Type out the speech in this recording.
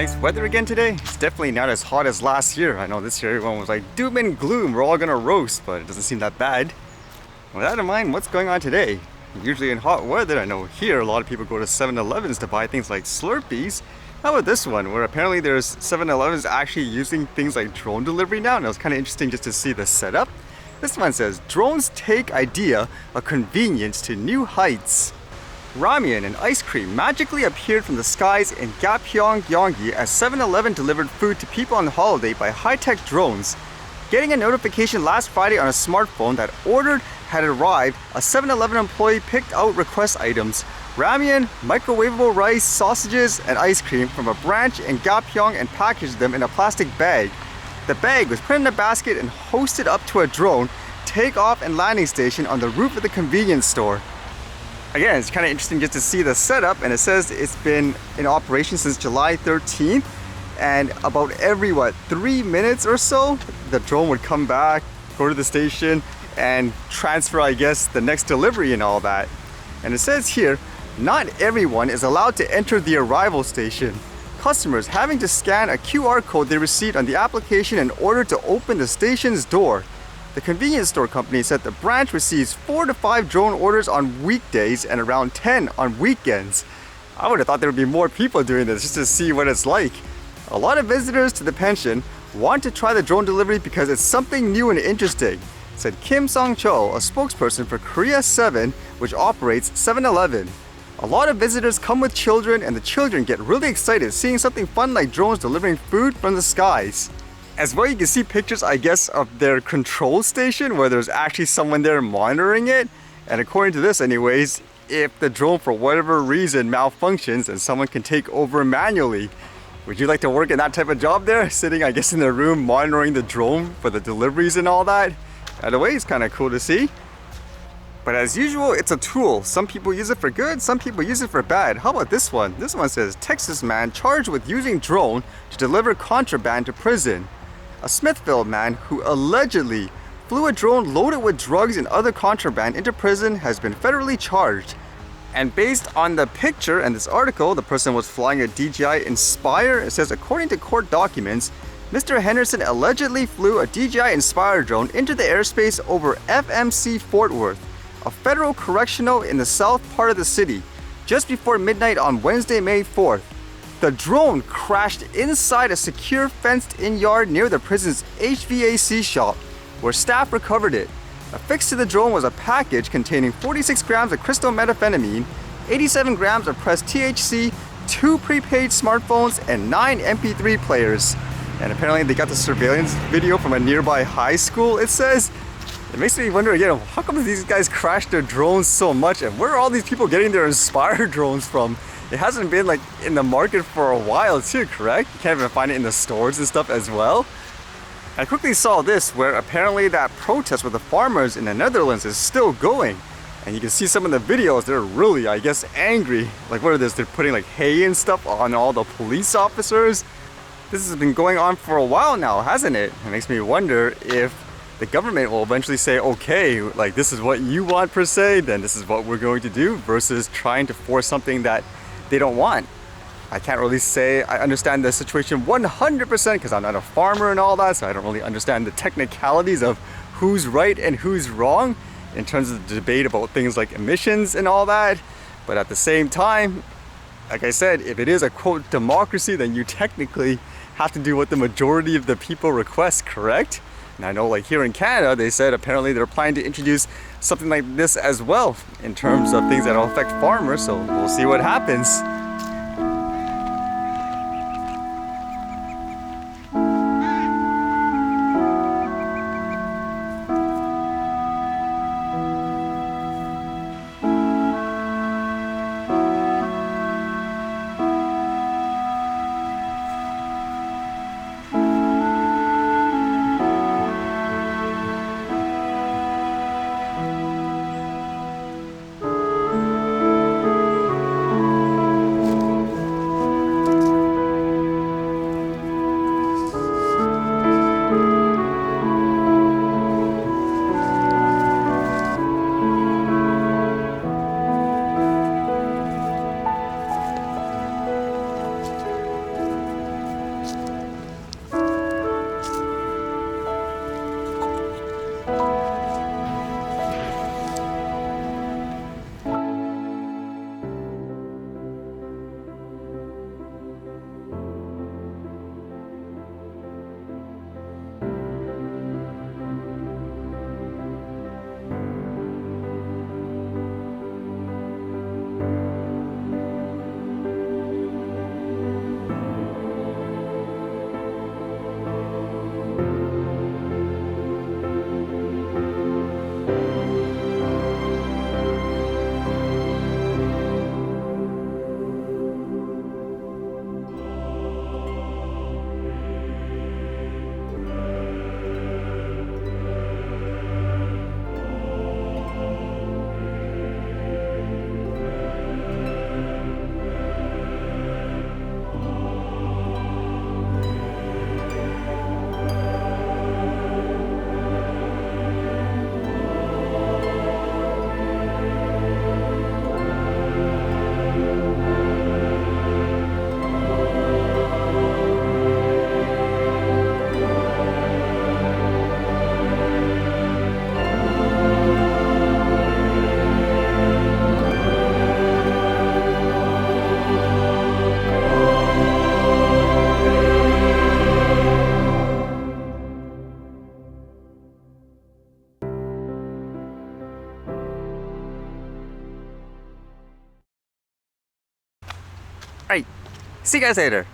Nice weather again today. It's definitely not as hot as last year. I know this year everyone was like doom and gloom, we're all gonna roast, but it doesn't seem that bad. With that in mind, what's going on today? Usually in hot weather, I know here a lot of people go to 7-Elevens to buy things like Slurpees. How about this one, where apparently there's 7-Elevens actually using things like drone delivery now, and it was kind of interesting just to see the setup. This one says, drones take idea of convenience to new heights. Ramen and ice cream magically appeared from the skies in Gapyeong, Gyeonggi as 7-Eleven delivered food to people on holiday by high-tech drones. Getting a notification last Friday on a smartphone that ordered had arrived, a 7-Eleven employee picked out request items: ramen, microwavable rice, sausages, and ice cream from a branch in Gapyeong and packaged them in a plastic bag. The bag was put in a basket and hosted up to a drone takeoff and landing station on the roof of the convenience store. Again, it's kind of interesting just to see the setup, and it says it's been in operation since July 13th, and about every 3 minutes or so the drone would come back, go to the station, and transfer, I guess, the next delivery and all that. And it says here, not everyone is allowed to enter the arrival station. Customers having to scan a QR code they received on the application in order to open the station's door. The convenience store company said the branch receives 4 to 5 drone orders on weekdays and around 10 on weekends. I would have thought there would be more people doing this just to see what it's like. A lot of visitors to the pension want to try the drone delivery because it's something new and interesting, said Kim Song-cho, a spokesperson for Korea 7, which operates 7-Eleven. A lot of visitors come with children, and the children get really excited seeing something fun like drones delivering food from the skies. As well, you can see pictures, I guess, of their control station where there's actually someone there monitoring it. And according to this anyways, if the drone for whatever reason malfunctions, then someone can take over manually. Would you like to work in that type of job there? Sitting, I guess, in the room monitoring the drone for the deliveries and all that? Either way, it's kind of cool to see. But as usual, it's a tool. Some people use it for good, some people use it for bad. How about this one? This one says, Texas man charged with using drone to deliver contraband to prison. A Smithfield man who allegedly flew a drone loaded with drugs and other contraband into prison has been federally charged. And based on the picture and this article, the person was flying a DJI Inspire. It says, according to court documents, Mr. Henderson allegedly flew a DJI Inspire drone into the airspace over FMC Fort Worth, a federal correctional in the south part of the city, just before midnight on Wednesday, May 4th. The drone crashed inside a secure fenced-in yard near the prison's HVAC shop, where staff recovered it. Affixed to the drone was a package containing 46 grams of crystal methamphetamine, 87 grams of pressed THC, 2 prepaid smartphones, and 9 MP3 players. And apparently they got the surveillance video from a nearby high school, it says. It makes me wonder again, how come these guys crash their drones so much, and where are all these people getting their Inspire drones from? It hasn't been like in the market for a while too, correct? You can't even find it in the stores and stuff as well. I quickly saw this where apparently that protest with the farmers in the Netherlands is still going. And you can see some of the videos, they're really, I guess, angry. Like what are this, they're putting like hay and stuff on all the police officers. This has been going on for a while now, hasn't it? It makes me wonder if the government will eventually say, okay, like this is what you want per se, then this is what we're going to do, versus trying to force something that they don't want. I can't really say I understand the situation 100% because I'm not a farmer and all that, so I don't really understand the technicalities of who's right and who's wrong in terms of the debate about things like emissions and all that. But at the same time, like I said, if it is a quote democracy, then you technically have to do what the majority of the people request, correct? And I know like here in Canada, they said apparently they're planning to introduce something like this as well in terms of things that will affect farmers, so we'll see what happens. Alright, see you guys later.